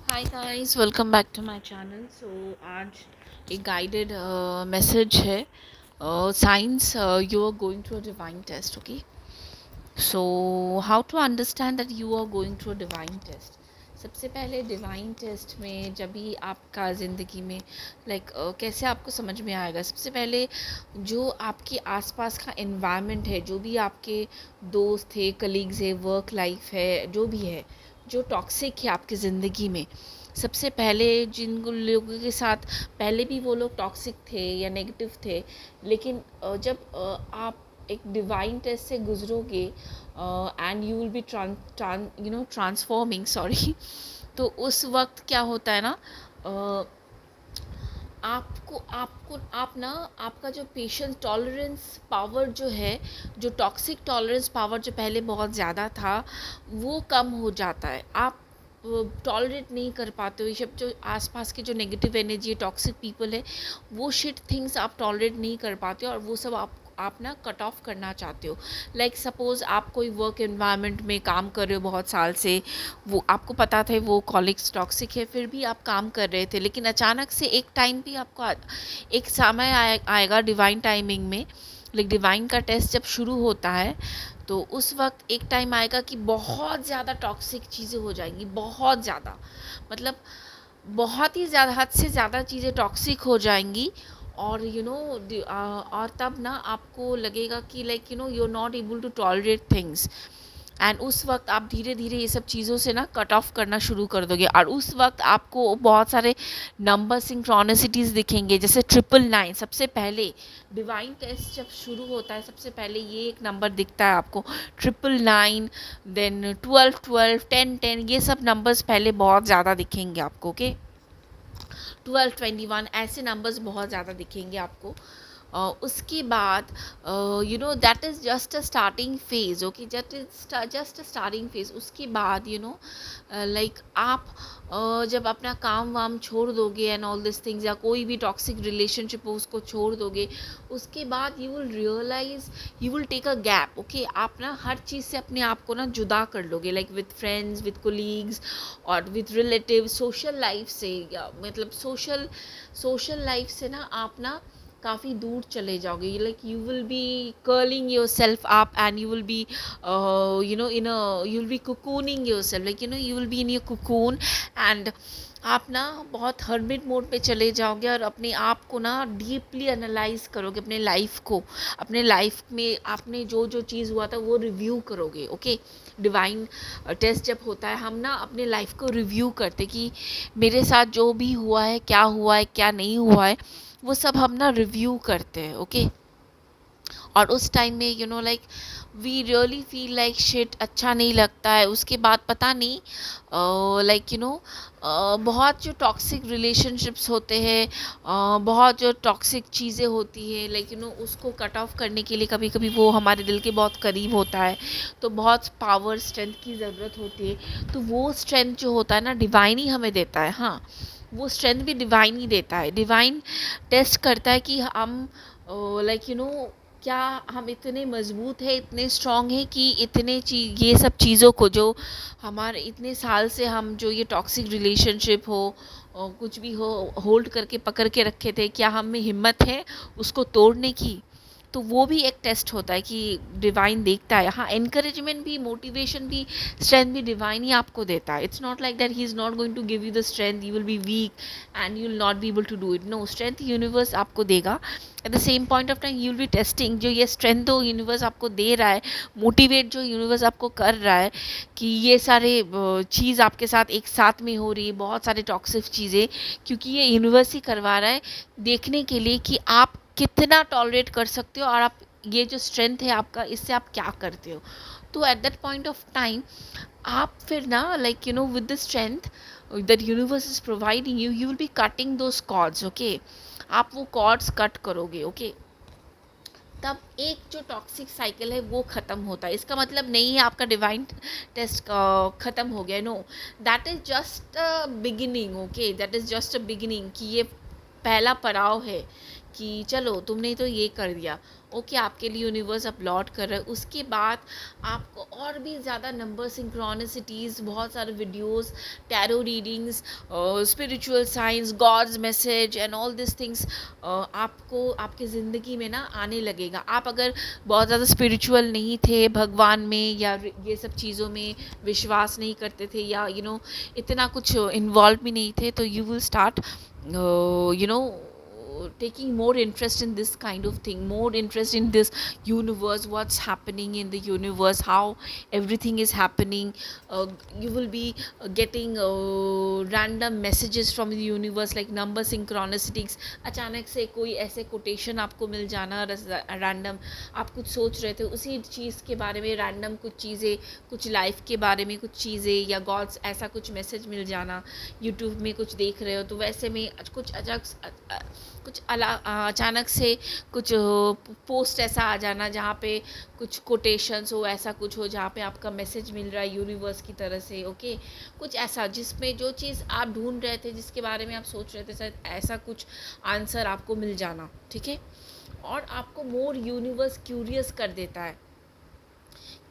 Hi guys, welcome back to my channel. आज एक guided message है। Science, you are going through a divine test. Okay, so how to understand that you are going through a divine test. सबसे पहले divine test में जब भी आपका ज़िंदगी में कैसे आपको समझ में आएगा। सबसे पहले जो आपके आसपास का एनवायरनमेंट है, जो भी आपके दोस्त है, कलीग्स है, वर्क लाइफ है, जो भी है जो टॉक्सिक है आपकी ज़िंदगी में, सबसे पहले जिन लोगों के साथ पहले भी वो लोग टॉक्सिक थे या नेगेटिव थे, लेकिन जब आप एक डिवाइन टेस्ट से गुजरोगे and you will be transforming, sorry, तो उस वक्त क्या होता है ना, uh, आपको आपको आप ना आपका जो पेशेंस टॉलरेंस पावर जो है, जो टॉक्सिक टॉलरेंस पावर जो पहले बहुत ज़्यादा था, वो कम हो जाता है। आप टॉलरेट नहीं कर पाते हो ये सब जो आसपास के जो नेगेटिव एनर्जी है, टॉक्सिक पीपल है, वो शिट थिंग्स आप टॉलरेट नहीं कर पाते हो, और वो सब आप ना कट ऑफ करना चाहते हो। सपोज़ आप कोई वर्क एनवायरनमेंट में काम कर रहे हो बहुत साल से, वो आपको पता था वो कॉलिग्स टॉक्सिक है, फिर भी आप काम कर रहे थे, लेकिन अचानक से एक टाइम भी आपको एक समय आएगा डिवाइन टाइमिंग में, लाइक डिवाइन का टेस्ट जब शुरू होता है, तो उस वक्त एक टाइम आएगा कि बहुत ज़्यादा टॉक्सिक चीज़ें हो जाएंगी, बहुत ज़्यादा, मतलब बहुत ही ज़्यादा, हद से ज़्यादा चीज़ें टॉक्सिक हो जाएंगी। और और तब ना आपको लगेगा कि you are not able to tolerate things, and उस वक्त आप धीरे धीरे ये सब चीज़ों से ना कट ऑफ करना शुरू कर दोगे, और उस वक्त आपको बहुत सारे नंबर सिंक्रोनिसिटीज़ दिखेंगे, जैसे 999। सबसे पहले डिवाइन टेस्ट जब शुरू होता है, सबसे पहले ये एक नंबर दिखता है आपको, 999, देन 1212, 1010, ये सब नंबर्स पहले बहुत ज़्यादा दिखेंगे आपको। ओके, 1221, ऐसे नंबर्स बहुत ज़्यादा दिखेंगे आपको। उसके बाद that is just a starting phase. Okay, that is just a starting phase. उसके बाद आप जब अपना काम वाम छोड़ दोगे एंड ऑल दिस थिंग्स, या कोई भी टॉक्सिक रिलेशनशिप हो उसको छोड़ दोगे, उसके बाद you will realise, you will take a gap. Okay, आप ना हर चीज़ से अपने आप को ना जुदा कर लोगे, विद फ्रेंड्स, विद कोलीग्स, और विद रिलेटिव, सोशल लाइफ से, या मतलब सोशल लाइफ से ना आप ना काफ़ी दूर चले जाओगे। You will be curling yourself up, and you will be in a you will be cocooning yourself, you will be in your cocoon, and आप ना बहुत हर्मिट मोड पे चले जाओगे, और अपने आप को ना डीपली एनालाइज करोगे, अपने लाइफ में आपने जो जो चीज़ हुआ था वो रिव्यू करोगे। ओके, डिवाइन टेस्ट जब होता है, हम ना अपने लाइफ को रिव्यू करते कि मेरे साथ जो भी हुआ है क्या नहीं हुआ है, वो सब हम ना रिव्यू करते हैं। ओके, और उस टाइम में we really feel like shit, अच्छा नहीं लगता है। उसके बाद पता नहीं, बहुत जो टॉक्सिक रिलेशनशिप्स होते हैं, बहुत जो टॉक्सिक चीज़ें होती है, उसको कट ऑफ करने के लिए कभी कभी वो हमारे दिल के बहुत करीब होता है, तो बहुत पावर स्ट्रेंथ की ज़रूरत होती है। तो वो स्ट्रेंथ जो होता है ना, डिवाइन ही हमें देता है। हाँ, वो स्ट्रेंथ भी डिवाइन ही देता है। डिवाइन टेस्ट करता है कि हम क्या हम इतने मजबूत है, इतने स्ट्रांग है कि ये सब चीज़ों को, जो हमारे इतने साल से हम जो ये टॉक्सिक रिलेशनशिप हो और कुछ भी हो, होल्ड करके पकड़ के रखे थे, क्या हम में हिम्मत है उसको तोड़ने की। तो वो भी एक टेस्ट होता है कि डिवाइन देखता है। हाँ, एनकरेजमेंट भी, मोटिवेशन भी, स्ट्रेंथ भी डिवाइन ही आपको देता है। It's not like that he is not going to give you the strength, you will be weak and you will not be able to do it. No, strength universe आपको देगा। At the same point of time you will be testing, जो ये strength जो universe आपको दे रहा है, motivate जो universe आपको कर रहा है, कि ये सारे चीज़ आपके साथ एक साथ में हो रही है, बहुत सारे टॉक्सिक चीज़ें, क्योंकि ये यूनिवर्स ही करवा रहा है, देखने के लिए कि आप कितना टॉलरेट कर सकते हो, और आप ये जो स्ट्रेंथ है आपका, इससे आप क्या करते हो। तो at that point of time आप फिर ना with the strength that universe is providing you, you will be cutting those cords. Okay, आप वो कॉर्ड्स कट करोगे। ओके, तब एक जो टॉक्सिक साइकिल है वो ख़त्म होता है। इसका मतलब नहीं है आपका डिवाइन टेस्ट ख़त्म हो गया, no, that is just a beginning. Okay, that is just a beginning, कि ये पहला पड़ाव है कि चलो तुमने तो ये कर दिया, ओके, आपके लिए यूनिवर्स अपलॉड कर रहा है। उसके बाद आपको और भी ज़्यादा नंबर सिंक्रोनिसिटीज़, बहुत सारे videos, tarot readings, spiritual science, god's message and all this things आपको आपके ज़िंदगी में ना आने लगेगा। आप अगर बहुत ज़्यादा स्पिरिचुअल नहीं थे, भगवान में या ये सब चीज़ों में विश्वास नहीं करते थे, या इतना कुछ इन्वॉल्व भी नहीं थे, तो you will start you know taking more interest in this kind of thing, more interest in this universe, what's happening in the universe, how everything is happening. You will be getting random messages from the universe like number synchronicities. अचानक से कोई ऐसे quotation आपको मिल जाना random, आप कुछ सोच रहे थे उसी चीज़ के बारे में, रैंडम कुछ चीज़ें, कुछ लाइफ के बारे में कुछ चीज़ें, या गॉड्स ऐसा कुछ मैसेज मिल जाना। यूट्यूब में कुछ देख रहे हो तो वैसे में कुछ अचानक से कुछ पोस्ट ऐसा आ जाना जहाँ पे कुछ कोटेशंस हो, ऐसा कुछ हो जहाँ पे आपका मैसेज मिल रहा है यूनिवर्स की तरफ से, ओके। कुछ ऐसा जिसमें जो चीज़ आप ढूंढ रहे थे, जिसके बारे में आप सोच रहे थे, शायद ऐसा कुछ आंसर आपको मिल जाना, ठीक है। और आपको मोर यूनिवर्स क्यूरियस कर देता है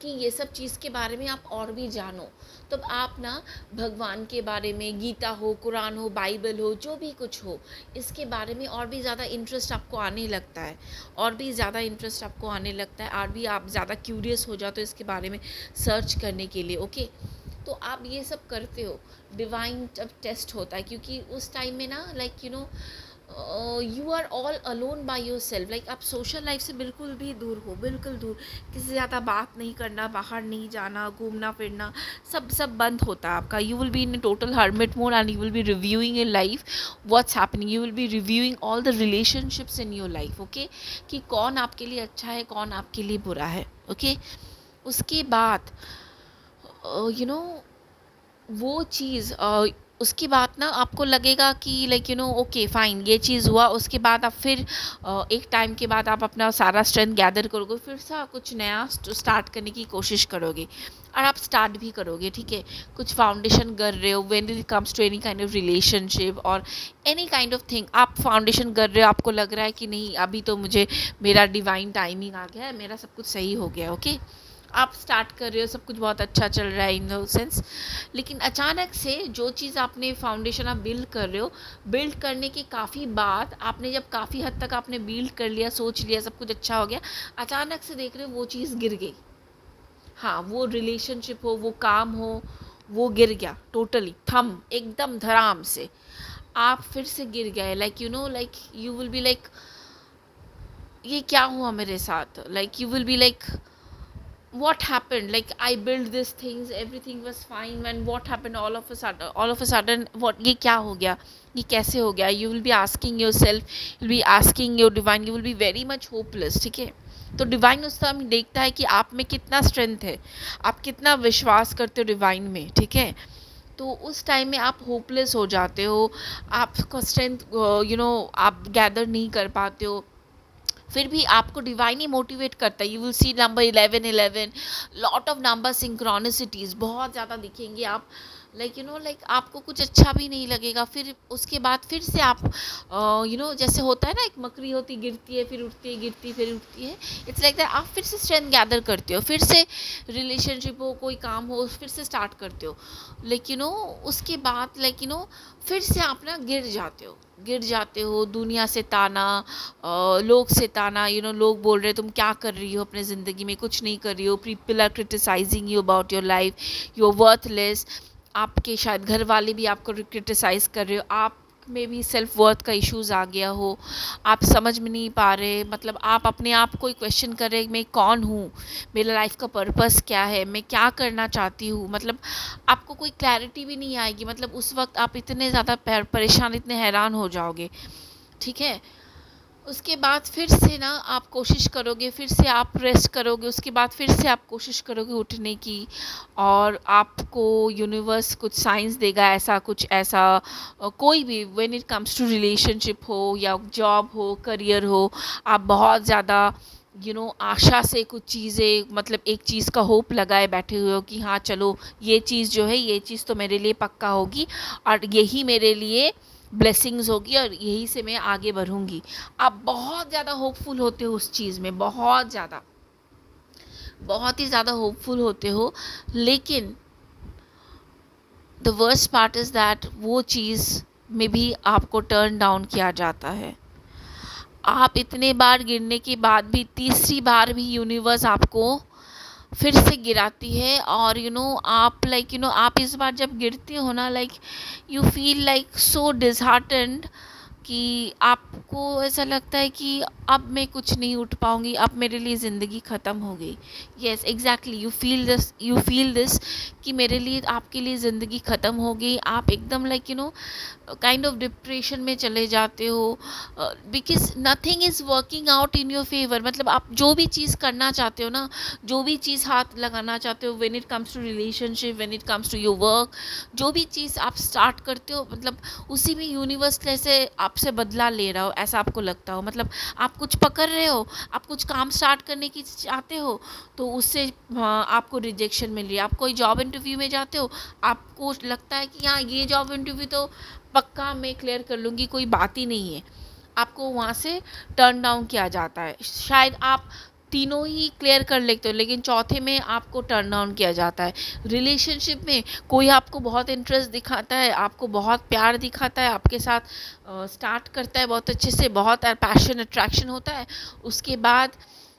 कि ये सब चीज़ के बारे में आप और भी जानो। तो आप ना भगवान के बारे में, गीता हो, कुरान हो, बाइबल हो, जो भी कुछ हो, इसके बारे में और भी ज़्यादा इंटरेस्ट आपको आने लगता है, और भी ज़्यादा इंटरेस्ट आपको आने लगता है, और भी आप ज़्यादा क्यूरियस हो जाते हो इसके बारे में सर्च करने के लिए, ओके। तो आप ये सब करते हो, डिवाइन जब टेस्ट होता है, क्योंकि उस टाइम में ना like you are all alone by your self, like आप सोशल लाइफ से बिल्कुल भी दूर हो, बिल्कुल दूर, किसी से ज़्यादा बात नहीं करना, बाहर नहीं जाना, घूमना फिरना, सब बंद होता है आपका। You will be in total hermit mode and you will B reviewing in life what's happening, you will B reviewing all the relationships in your life, okay, कि कौन आपके लिए अच्छा है, कौन आपके लिए बुरा है, ओके। उसके बाद वो चीज़ उसके बाद ना आपको लगेगा कि लाइक ओके फाइन, ये चीज़ हुआ। उसके बाद आप फिर एक टाइम के बाद आप अपना सारा स्ट्रेंथ गैदर करोगे, फिर से कुछ नया स्टार्ट करने की कोशिश करोगे, और आप स्टार्ट भी करोगे, ठीक है। कुछ फाउंडेशन कर रहे हो when it comes to any kind of relationship और एनी काइंड ऑफ थिंग, आप फाउंडेशन कर रहे हो, आपको लग रहा है कि नहीं अभी तो मुझे मेरा डिवाइन टाइमिंग आ गया है, मेरा सब कुछ सही हो गया, ओके। आप स्टार्ट कर रहे हो, सब कुछ बहुत अच्छा चल रहा है इन द सेंस, लेकिन अचानक से जो चीज़ आपने फाउंडेशन आप बिल्ड कर रहे हो, बिल्ड करने के काफ़ी बाद आपने जब काफ़ी हद तक आपने बिल्ड कर लिया, सोच लिया, सब कुछ अच्छा हो गया, अचानक से देख रहे हो वो चीज़ गिर गई। हाँ, वो रिलेशनशिप हो, वो काम हो, वो गिर गया टोटली, थम एकदम धड़ाम से आप फिर से गिर गए। Like like you will be like ये क्या हुआ मेरे साथ, like you will be like what happened, like I built these things, everything was fine, when what happened all of a sudden what, ये क्या हो गया, ये कैसे हो गया। you will be asking yourself, you will be asking your divine, you will be very much hopeless, ठीक है। तो डिवाइन उस समय देखता है कि आप में कितना स्ट्रेंथ है, आप कितना विश्वास करते हो डिवाइन में, ठीक है। तो उस टाइम में आप होपलेस हो जाते हो, आपका स्ट्रेंथ आप गैदर नहीं कर पाते हो, फिर भी आपको डिवाइन ही मोटिवेट करता है। You will see number 11 lot of number synchronicities बहुत ज़्यादा दिखेंगे आप, लाइक आपको कुछ अच्छा भी नहीं लगेगा। फिर उसके बाद फिर से आप जैसे होता है ना, एक मकड़ी होती, गिरती है फिर उठती है, गिरती फिर उठती है, इट्स लाइक दैट। आप फिर से स्ट्रेंथ गैदर करते हो, फिर से रिलेशनशिप हो, कोई काम हो, फिर से स्टार्ट करते हो, लेकिन उसके बाद फिर से आप ना गिर जाते हो। दुनिया से ताना, लोग से ताना, लोग बोल रहे तुम क्या कर रही हो अपने ज़िंदगी में, कुछ नहीं कर रही हो, people are criticising you about your life, you are worthless. आपके शायद घर वाले भी आपको क्रिटिसाइज़ कर रहे हो, आप में भी सेल्फ वर्थ का इश्यूज़ आ गया हो, आप समझ में नहीं पा रहे, मतलब आप अपने आप को क्वेश्चन कर रहे, मैं कौन हूँ, मेरा लाइफ का पर्पस क्या है, मैं क्या करना चाहती हूँ, मतलब आपको कोई क्लैरिटी भी नहीं आएगी। मतलब उस वक्त आप इतने ज़्यादा परेशान, इतने हैरान हो जाओगे, ठीक है। उसके बाद फिर से ना आप कोशिश करोगे, फिर से आप रेस्ट करोगे, उसके बाद फिर से आप कोशिश करोगे उठने की, और आपको यूनिवर्स कुछ साइंस देगा, ऐसा कुछ ऐसा कोई भी when it comes to relationship हो या जॉब हो, करियर हो, आप बहुत ज़्यादा आशा से कुछ चीज़ें, मतलब एक चीज़ का होप लगाए बैठे हुए हो कि हाँ चलो ये चीज़ जो है, ये चीज़ तो मेरे लिए पक्का होगी, और यही मेरे लिए ब्लेसिंग्स होगी और यही से मैं आगे बढ़ूँगी। आप बहुत ज़्यादा होपफुल होते हो उस चीज़ में, बहुत ही ज़्यादा होपफुल होते हो, लेकिन the worst part is that वो चीज़ में भी आपको टर्न डाउन किया जाता है। आप इतने बार गिरने के बाद भी तीसरी बार भी यूनिवर्स आपको फिर से गिराती है, और आप आप इस बार जब गिरते हो ना, यू फील सो डिसहार्टेंड कि आपको ऐसा लगता है कि अब मैं कुछ नहीं उठ पाऊंगी, अब मेरे लिए ज़िंदगी ख़त्म हो गई। Yes, exactly, you feel this कि मेरे लिए, आपके लिए ज़िंदगी ख़त्म हो गई। आप एकदम काइंड ऑफ डिप्रेशन में चले जाते हो, because nothing is working out in your favour. मतलब आप जो भी चीज़ करना चाहते हो ना, जो भी चीज़ हाथ लगाना चाहते हो, when it comes to relationship, when it comes to your work, जो भी चीज़ आप स्टार्ट करते हो, मतलब उसी में यूनिवर्स जैसे आपसे बदला ले रहा हो, ऐसा आपको लगता हो। मतलब आप कुछ पकड़ रहे हो, आप कुछ काम स्टार्ट करने की चाहते हो, तो उससे आपको रिजेक्शन मिल रही है। आप कोई जॉब इंटरव्यू में जाते हो, आपको लगता है कि हाँ, ये जॉब इंटरव्यू तो पक्का मैं क्लियर कर लूँगी, कोई बात ही नहीं है, आपको वहाँ से टर्न डाउन किया जाता है। शायद आप तीनों ही क्लियर कर लेते हो, लेकिन चौथे में आपको टर्न डाउन किया जाता है। रिलेशनशिप में कोई आपको बहुत इंटरेस्ट दिखाता है, आपको बहुत प्यार दिखाता है, आपके साथ स्टार्ट करता है बहुत अच्छे से, बहुत पैशन अट्रैक्शन होता है, उसके बाद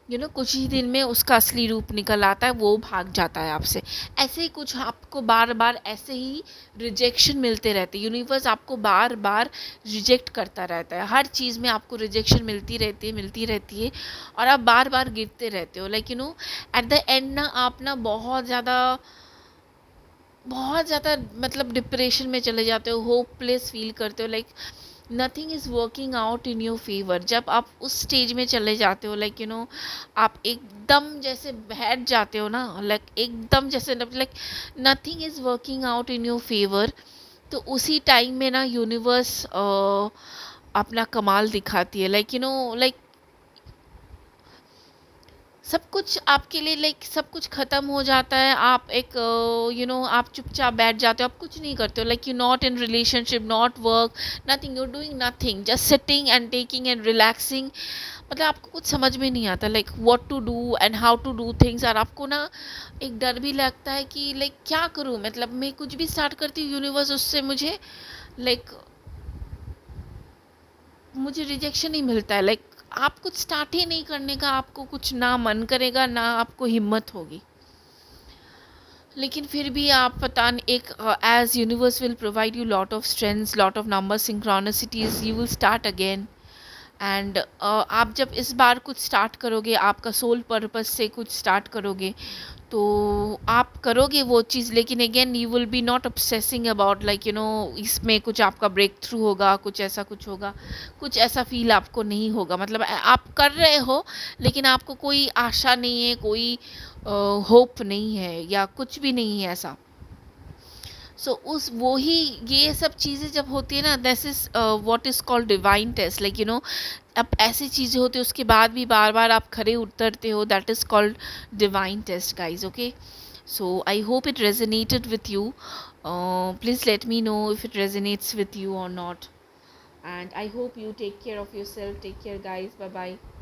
कुछ ही दिन में उसका असली रूप निकल आता है, वो भाग जाता है आपसे। ऐसे ही कुछ आपको बार बार ऐसे ही रिजेक्शन मिलते रहते हैं, यूनिवर्स आपको बार बार रिजेक्ट करता रहता है, हर चीज़ में आपको रिजेक्शन मिलती रहती है और आप बार बार गिरते रहते हो। एट द एंड ना, आप ना बहुत ज़्यादा मतलब डिप्रेशन में चले जाते हो, होपलेस फील करते हो, nothing is working out in your favour. जब आप उस स्टेज में चले जाते हो, आप एकदम जैसे बैठ जाते हो ना, एकदम जैसे nothing is working out in your favour, तो उसी टाइम में ना यूनिवर्स अपना कमाल दिखाती है। सब कुछ आपके लिए सब कुछ ख़त्म हो जाता है, आप आप चुपचाप बैठ जाते हो, आप कुछ नहीं करते हो, you not in relationship, not work, nothing, you doing nothing, just sitting and taking and relaxing. मतलब आपको कुछ समझ में नहीं आता what to do and how to do things, और आपको ना एक डर भी लगता है कि क्या करूँ, मतलब मैं कुछ भी स्टार्ट करती हूँ, यूनिवर्स उससे लाइक मुझे रिजेक्शन ही मिलता है। आप कुछ स्टार्ट ही नहीं करने का, आपको कुछ ना मन करेगा, ना आपको हिम्मत होगी, लेकिन फिर भी आप पता नहीं, एक as universe will provide you lot of strengths, lot of number synchronicities, you will start again. And आप जब इस बार कुछ स्टार्ट करोगे, आपका सोल पर्पस से कुछ स्टार्ट करोगे, तो आप करोगे वो चीज़, लेकिन again you will B not obsessing about इसमें कुछ आपका ब्रेक थ्रू होगा, कुछ होगा, कुछ ऐसा फील आपको नहीं होगा। मतलब आप कर रहे हो, लेकिन आपको कोई आशा नहीं है, कोई होप नहीं है, या कुछ भी नहीं है ऐसा। सो उस वो ही ये सब चीज़ें जब होती है ना, this is what is called divine test. अब ऐसी चीज़ें होती है, उसके बाद भी बार बार आप खड़े उतरते हो, that is called divine test, guys. Okay, so I hope it resonated with you. Please let me know if it resonates with you or not, and I hope you take care of yourself. Take care, guys. Bye bye.